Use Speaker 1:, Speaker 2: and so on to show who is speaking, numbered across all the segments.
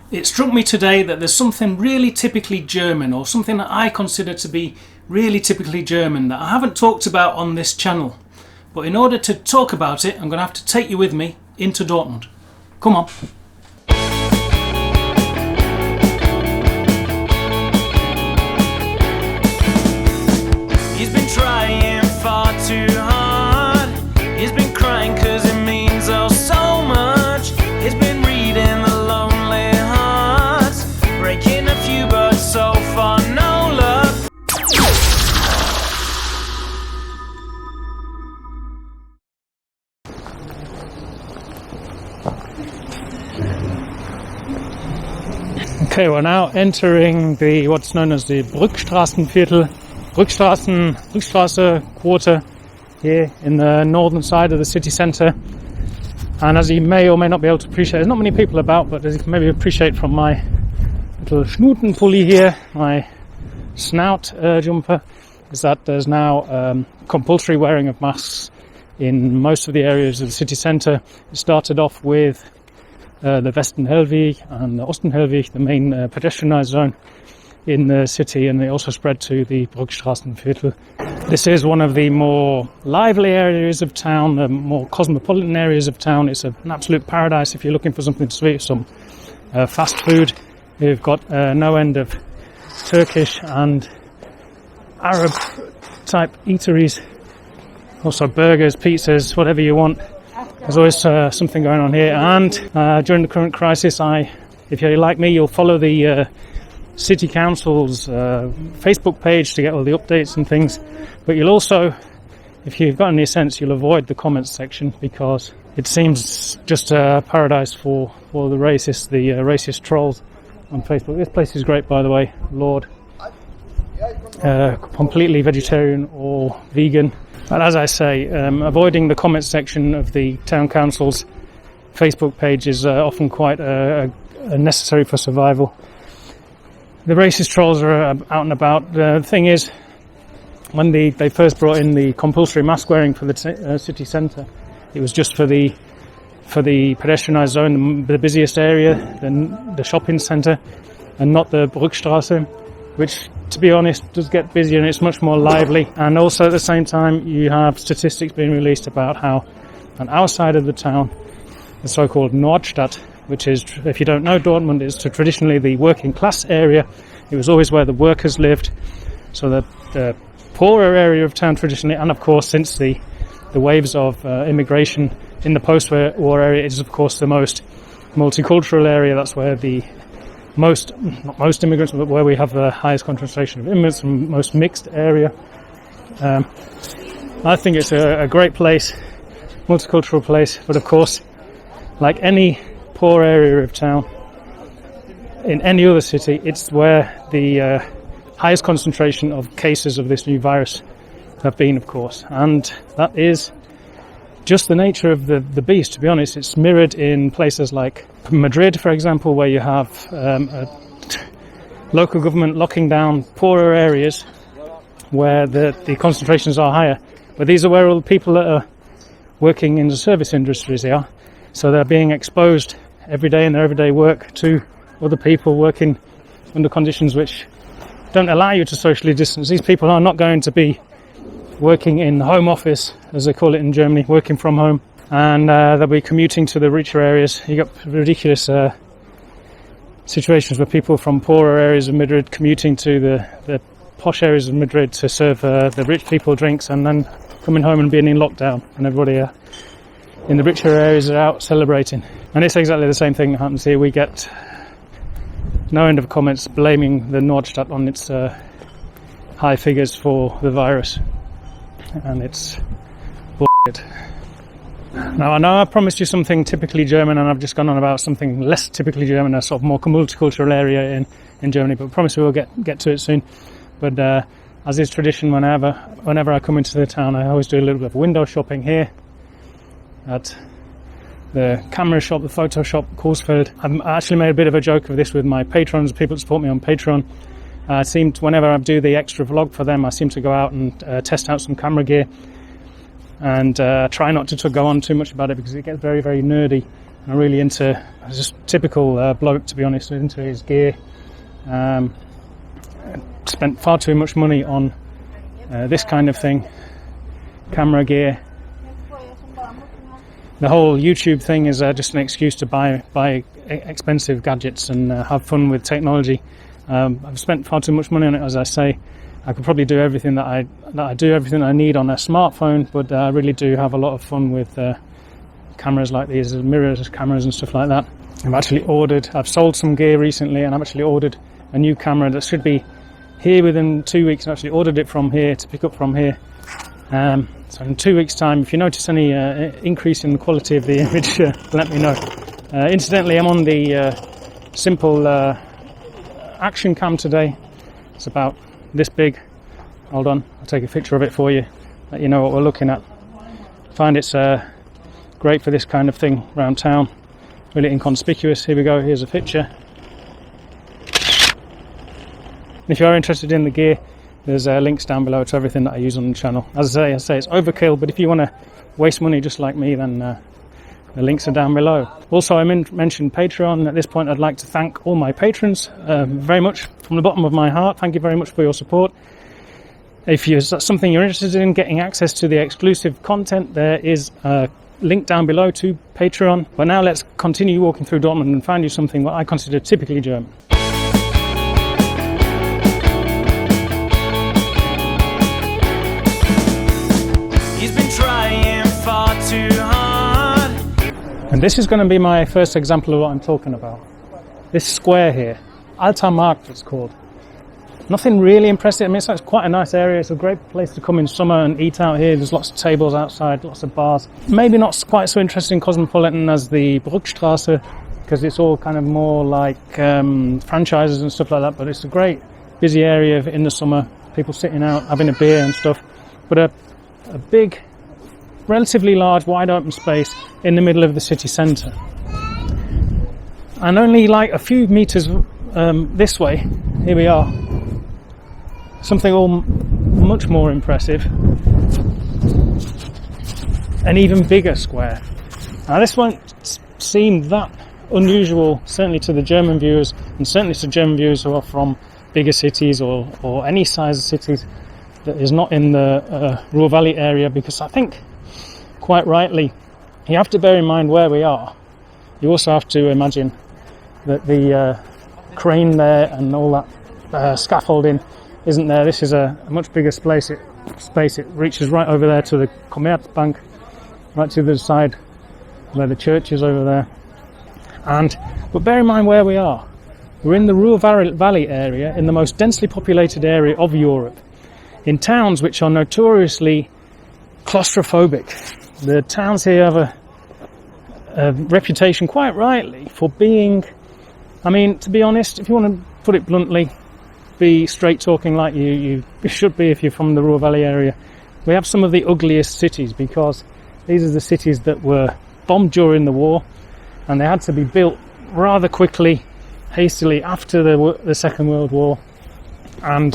Speaker 1: It struck me today that there's something really typically German, or something that I consider to be really typically German, that I haven't talked about on this channel. But in order to talk about it, I'm going to have to take you with me into Dortmund. Come on. He's been trying far too hard. He's been crying cause it means oh so much. He's been reading the lonely hearts, breaking a few but so far no luck. Okay, we're now entering the what's known as the Brückstraßenviertel, Brückstraße quarter here in the northern side of the city centre. And as you may or may not be able to appreciate, there's not many people about, but as you can maybe appreciate from my little Schnutenpulli here, my snout jumper, is that there's now compulsory wearing of masks in most of the areas of the city centre. It started off with the Westenhellweg and the Ostenhellweg, the main pedestrianised zone in the city, and they also spread to the Brückstraßenviertel. This is one of the more lively areas of town, the more cosmopolitan areas of town. It's an absolute paradise if you're looking for something to sweet, some fast food. We've got no end of Turkish and Arab type eateries, also burgers, pizzas, whatever you want. There's always something going on here, and during the current crisis, if you're like me, you'll follow the City Council's Facebook page to get all the updates and things, but you'll also, if you've got any sense, you'll avoid the comments section, because it seems just a paradise for the racist trolls on Facebook. This place is great, by the way, Lord. Completely vegetarian or vegan. But as I say, avoiding the comments section of the Town Council's Facebook page is often quite necessary for survival. The racist trolls are out and about. The thing is, when they first brought in the compulsory mask wearing for the city centre, it was just for the pedestrianised zone, the busiest area, the shopping centre, and not the Brückstraße, which, to be honest, does get busier and it's much more lively. And also at the same time, you have statistics being released about how on our side of the town, the so-called Nordstadt, which is, if you don't know, Dortmund is traditionally the working class area. It was always where the workers lived. So the poorer area of town traditionally, and of course since the waves of immigration in the post-war area, is of course the most multicultural area. That's where not most immigrants, but where we have the highest concentration of immigrants, and most mixed area. I think it's a great place, multicultural place, but of course, like any poor area of town in any other city, it's where the highest concentration of cases of this new virus have been, of course, and that is just the nature of the beast. To be honest, it's mirrored in places like Madrid, for example, where you have a local government locking down poorer areas where the concentrations are higher, but these are where all the people that are working in the service industries are, so they're being exposed every day in their everyday work to other people working under conditions which don't allow you to socially distance. These people are not going to be working in the home office, as they call it in Germany, working from home, and they'll be commuting to the richer areas. You got ridiculous situations where people from poorer areas of Madrid commuting to the posh areas of Madrid to serve the rich people drinks, and then coming home and being in lockdown, and everybody in the richer areas are out celebrating. And it's exactly the same thing that happens here. We get no end of comments blaming the Nordstadt on its high figures for the virus, and it's bullshit. Now, I know I promised you something typically German, and I've just gone on about something less typically German, a sort of more multicultural area in Germany, but I promise we will get to it soon. But as is tradition, whenever I come into the town, I always do a little bit of window shopping here at the camera shop, the photo shop, Coesfeld. I actually made a bit of a joke of this with my patrons, people that support me on Patreon. Whenever I do the extra vlog for them, I seem to go out and test out some camera gear, and try not to go on too much about it, because it gets very, very nerdy, I'm really into, just typical bloke to be honest, into his gear. Spent far too much money on this kind of thing, camera gear. The whole YouTube thing is just an excuse to buy expensive gadgets and have fun with technology. I've spent far too much money on it, as I say. I could probably do everything that I do, everything I need on a smartphone, but I really do have a lot of fun with cameras like these, mirrors, cameras and stuff like that. I've sold some gear recently, and I've actually ordered a new camera that should be here within 2 weeks. I actually ordered it from here to pick up from here. So in 2 weeks' time, if you notice any increase in the quality of the image, let me know. Incidentally, I'm on the simple action cam today. It's about this big. Hold on, I'll take a picture of it for you, let you know what we're looking at. I find it's great for this kind of thing around town, really inconspicuous. Here we go, here's a picture. If you are interested in the gear, there's links down below to everything that I use on the channel. As I say it's overkill, but if you want to waste money just like me, then the links are down below. Also, I mentioned Patreon. At this point, I'd like to thank all my patrons very much from the bottom of my heart. Thank you very much for your support. If that's something you're interested in, getting access to the exclusive content, there is a link down below to Patreon. But now let's continue walking through Dortmund and find you something what I consider typically German.
Speaker 2: He's been trying far too hard.
Speaker 1: And this is going to be my first example of what I'm talking about. This square here, Alter Markt it's called. Nothing really impressive. I mean, it's quite a nice area. It's a great place to come in summer and eat out here. There's lots of tables outside, lots of bars. Maybe not quite so interesting cosmopolitan as the Bruckstrasse, because it's all kind of more like franchises and stuff like that. But it's a great busy area in the summer. People sitting out, having a beer and stuff. But a big, relatively large, wide open space in the middle of the city centre. And only like a few meters this way, here we are. Something all much more impressive. An even bigger square. Now this won't seem that unusual, certainly to the German viewers, and certainly to German viewers who are from bigger cities or any size of cities that is not in the Ruhr Valley area, because I think, quite rightly, you have to bear in mind where we are. You also have to imagine that the crane there and all that scaffolding isn't there. This is a much bigger space. It reaches right over there to the Commerzbank, right to the side where the church is over there. But bear in mind where we are. We're in the Ruhr Valley area, in the most densely populated area of Europe, in towns which are notoriously claustrophobic. The towns here have a reputation, quite rightly, for being, I mean, to be honest, if you want to put it bluntly, be straight talking like you should be if you're from the Ruhr Valley area. We have some of the ugliest cities, because these are the cities that were bombed during the war, and they had to be built rather quickly, hastily after the Second World War. And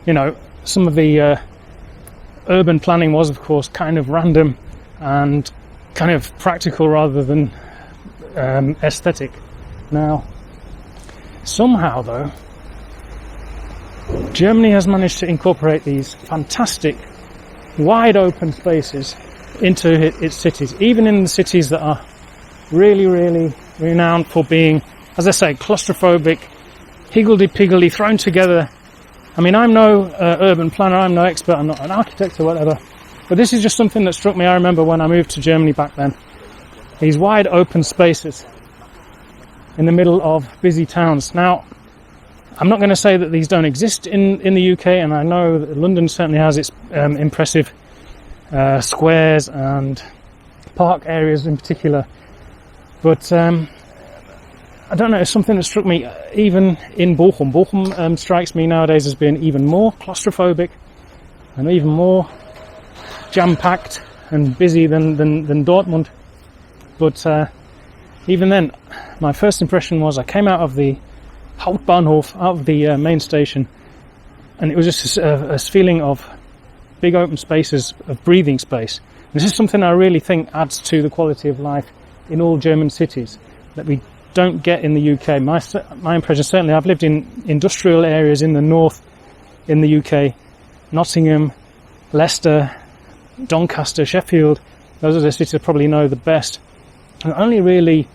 Speaker 1: you know, some of the urban planning was, of course, kind of random and kind of practical rather than aesthetic. Now, somehow though, Germany has managed to incorporate these fantastic wide open spaces into its cities, even in the cities that are really, really renowned for being, as I say, claustrophobic, higgledy-piggledy, thrown together. I mean, I'm no urban planner, I'm no expert, I'm not an architect or whatever, but this is just something that struck me. I remember when I moved to Germany back then, these wide open spaces in the middle of busy towns. Now, I'm not going to say that these don't exist in the UK, and I know that London certainly has its impressive squares and park areas in particular, but I don't know, it's something that struck me even in Bochum. Bochum strikes me nowadays as being even more claustrophobic and even more jam-packed and busy than Dortmund. But even then, my first impression was I came out of the Hauptbahnhof, out of the main station, and it was just a feeling of big open spaces, of breathing space. This is something I really think adds to the quality of life in all German cities that we don't get in the UK. My impression, certainly, I've lived in industrial areas in the north in the UK, Nottingham, Leicester, Doncaster, Sheffield. Those are the cities I probably know the best. And only really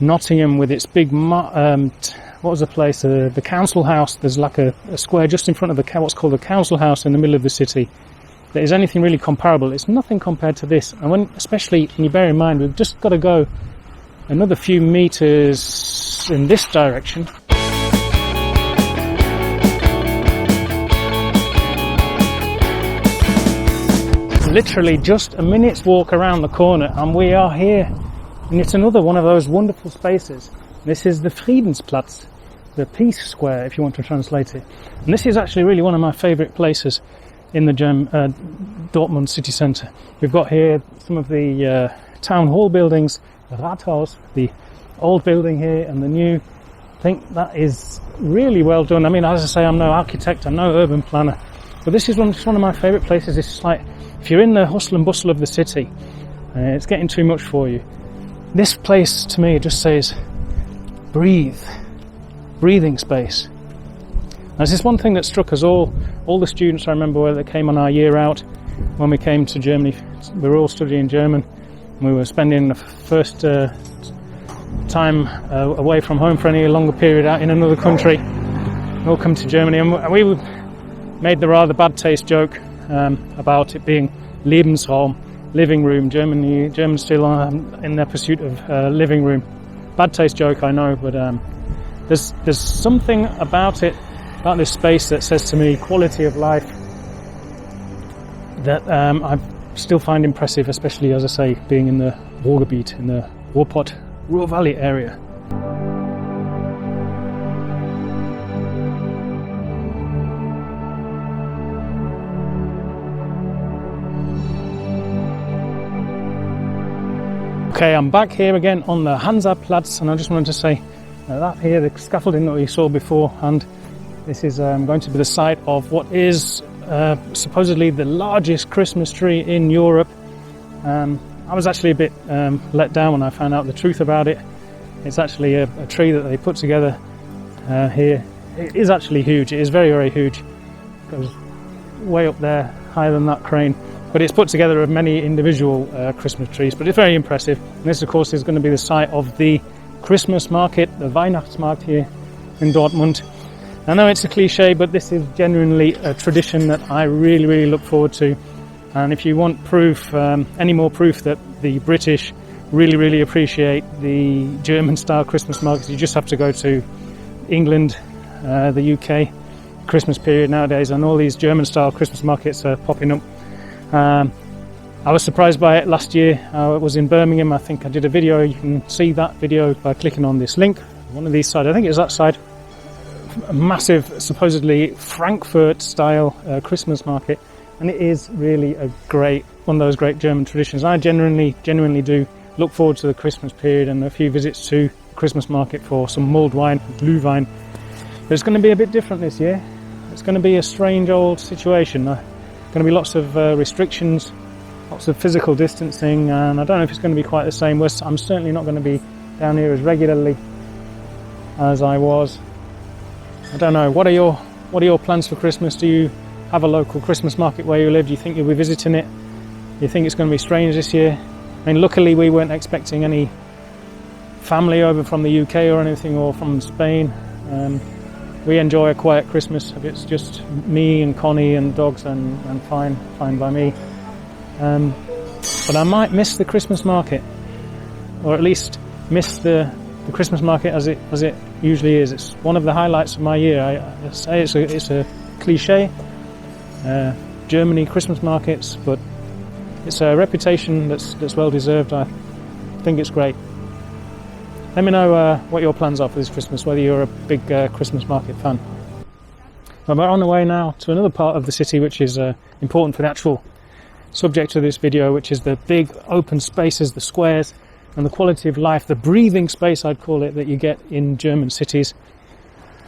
Speaker 1: Nottingham with its big, what was the place? The council house. There's like a square just in front of what's called the council house in the middle of the city. There is anything really comparable. It's nothing compared to this. And especially when you bear in mind, we've just got to go another few meters in this direction. Literally just a minute's walk around the corner and we are here. And it's another one of those wonderful spaces. This is the Friedensplatz, the Peace Square, if you want to translate it. And this is actually really one of my favourite places in the Dortmund city centre. We've got here some of the town hall buildings, the Rathaus, the old building here and the new. I think that is really well done. I mean, as I say, I'm no architect, I'm no urban planner, but this is one of my favourite places. It's like, if you're in the hustle and bustle of the city, it's getting too much for you. This place, to me, just says, breathe. Breathing space. There's this one thing that struck us all the students, I remember, where they came on our year out, when we came to Germany. We were all studying German. We were spending the first time away from home for any longer period out in another country. We all come to Germany, and we made the rather bad taste joke about it being Lebensraum, living room. Germans still are in their pursuit of living room. Bad taste joke, I know, but there's something about it, about this space, that says to me quality of life that I still find impressive, especially, as I say, being in the Ruhrgebiet, in the Ruhr Valley area. Okay, I'm back here again on the Hansaplatz, and I just wanted to say that here, the scaffolding that we saw before, and this is going to be the site of what is supposedly the largest Christmas tree in Europe. I was actually a bit let down when I found out the truth about it. It's actually a tree that they put together here. It is actually huge. It is very, very huge. It goes way up there, higher than that crane. But it's put together of many individual Christmas trees, but it's very impressive. And this, of course, is going to be the site of the Christmas market, the Weihnachtsmarkt here in Dortmund. I know it's a cliche, but this is genuinely a tradition that I really, really look forward to. And if you want proof, any more proof that the British really, really appreciate the German-style Christmas markets, you just have to go to England, the UK, Christmas period nowadays, and all these German-style Christmas markets are popping up. I was surprised by it last year. I was in Birmingham. I think I did a video. You can see that video by clicking on this link. One of these sides, I think it's that side. A massive, supposedly Frankfurt-style Christmas market, and it is really one of those great German traditions. I genuinely do look forward to the Christmas period and a few visits to the Christmas market for some mulled wine, Glühwein. But it's going to be a bit different this year. It's going to be a strange old situation. Going to be lots of restrictions, lots of physical distancing, and I don't know if it's going to be quite the same. I'm certainly not going to be down here as regularly as I was. I don't know. What are your plans for Christmas? Do you have a local Christmas market where you live? Do you think you'll be visiting it? Do you think it's going to be strange this year? I mean, luckily we weren't expecting any family over from the UK or anything, or from Spain. We enjoy a quiet Christmas. If it's just me and Connie and dogs, and fine by me. But I might miss the Christmas market, or at least miss the Christmas market as it usually is. It's one of the highlights of my year. I say it's a cliche, Germany Christmas markets, but it's a reputation that's well deserved. I think it's great. Let me know what your plans are for this Christmas, whether you're a big Christmas market fan. Well, we're on the way now to another part of the city which is important for the actual subject of this video, which is the big open spaces, the squares, and the quality of life, the breathing space, I'd call it, that you get in German cities.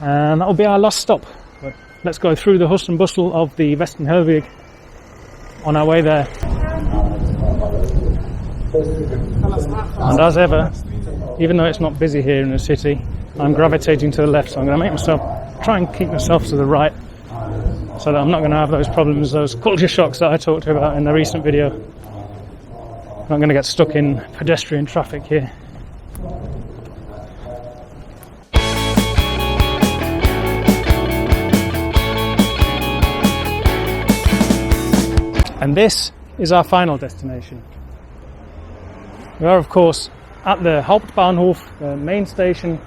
Speaker 1: And that will be our last stop. But let's go through the hustle and bustle of the Westenhellweg on our way there. And as ever, even though it's not busy here in the city, I'm gravitating to the left, so I'm going to try and keep myself to the right, so that I'm not going to have those problems, those culture shocks that I talked about in the recent video. I'm not going to get stuck in pedestrian traffic here. And this is our final destination. We are, of course, at the Hauptbahnhof, the main station.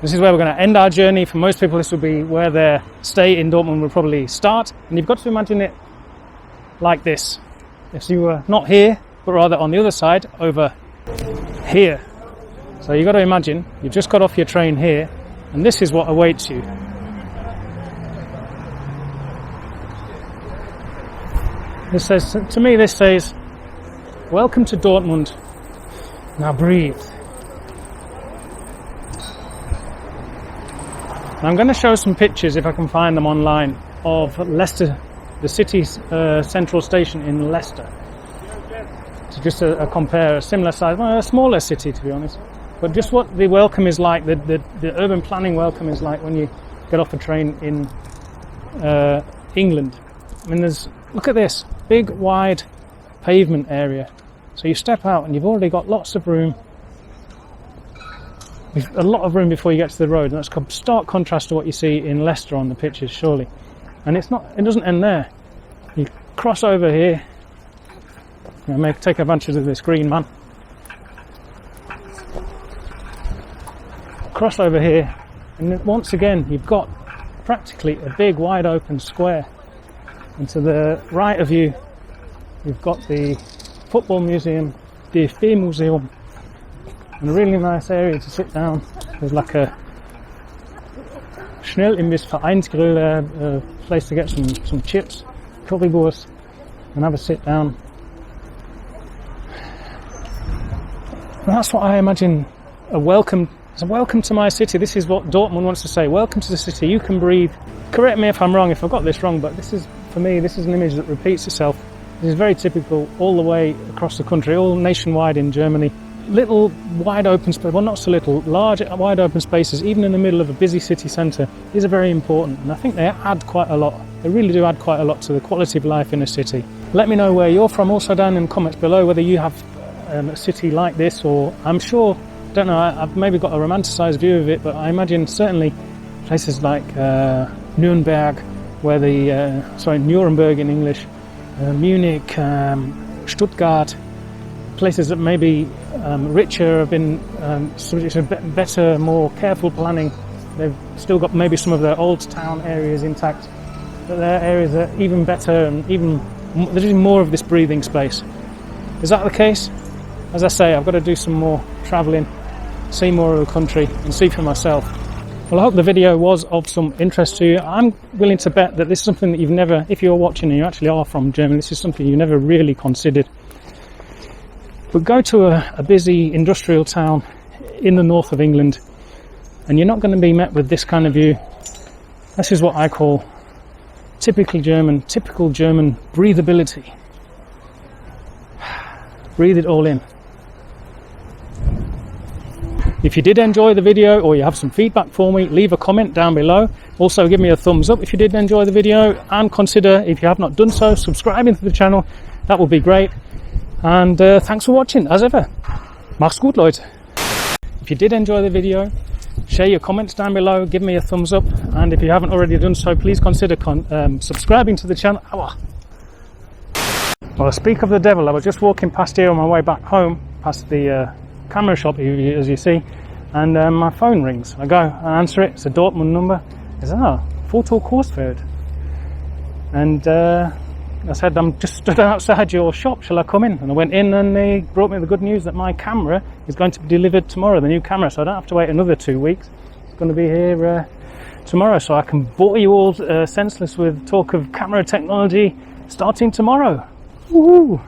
Speaker 1: This is where we're going to end our journey. For most people, this will be where their stay in Dortmund will probably start. And you've got to imagine it like this. If you were not here, but rather on the other side, over here. So you've got to imagine, you've just got off your train here, and this is what awaits you. This says, to me, this says, welcome to Dortmund. Now breathe. And I'm going to show some pictures, if I can find them online, of Leicester, the city's central station in Leicester. To just compare a similar size, well, a smaller city to be honest. But just what the welcome is like, the urban planning welcome is like when you get off a train in England. I mean, look at this, big wide pavement area. So you step out and you've already got lots of room. A lot of room before you get to the road, and that's a stark contrast to what you see in Leicester on the pictures, surely. And it doesn't end there. You cross over here, take advantage of this green man. Cross over here, and once again you've got practically a big wide open square. And to the right of you, you've got the football museum, the Museum, and a really nice area to sit down. There's like a Schnellimbiss Vereinsgrill, a place to get some chips, currywurst, and have a sit down. And that's what I imagine a welcome. It's a welcome to my city. This is what Dortmund wants to say. Welcome to the city. You can breathe. Correct me if I'm wrong, if I've got this wrong, but this is, for me, this is an image that repeats itself. This is very typical all the way across the country, all nationwide in Germany. Little wide open space, well, not so little, large wide open spaces, even in the middle of a busy city centre. These are very important, and I think they add quite a lot. They really do add quite a lot to the quality of life in a city. Let me know where you're from also down in the comments below, whether you have a city like this, or I'm sure, don't know, I've maybe got a romanticised view of it, but I imagine certainly places like Nuremberg, where Nuremberg in English, Munich, Stuttgart, places that maybe richer, have been subject to better, more careful planning. They've still got maybe some of their old town areas intact, but their areas are even better, and there's even more of this breathing space. Is that the case? As I say, I've got to do some more travelling, see more of the country, and see for myself. Well, I hope the video was of some interest to you. I'm willing to bet that this is something that you've never, if you're watching and you actually are from Germany, this is something you've never really considered. But go to a busy industrial town in the north of England, and you're not going to be met with this kind of view. This is what I call typical German breathability. Breathe it all in. If you did enjoy the video, or you have some feedback for me, leave a comment down below. Also give me a thumbs up if you did enjoy the video, and consider, if you have not done so, subscribing to the channel. That would be great. And thanks for watching, as ever. Mach's gut, Leute. If you did enjoy the video, share your comments down below, give me a thumbs up, and if you haven't already done so, please consider subscribing to the channel. Well, speak of the devil, I was just walking past here on my way back home, past the camera shop, as you see, and my phone rings. I go and answer it. It's a Dortmund number. I said, Foto Kursfeld. And I said, I'm just stood outside your shop, shall I come in? And I went in, and they brought me the good news that my camera is going to be delivered tomorrow, the new camera, so I don't have to wait another 2 weeks. It's going to be here tomorrow, so I can bore you all senseless with talk of camera technology starting tomorrow. Woohoo!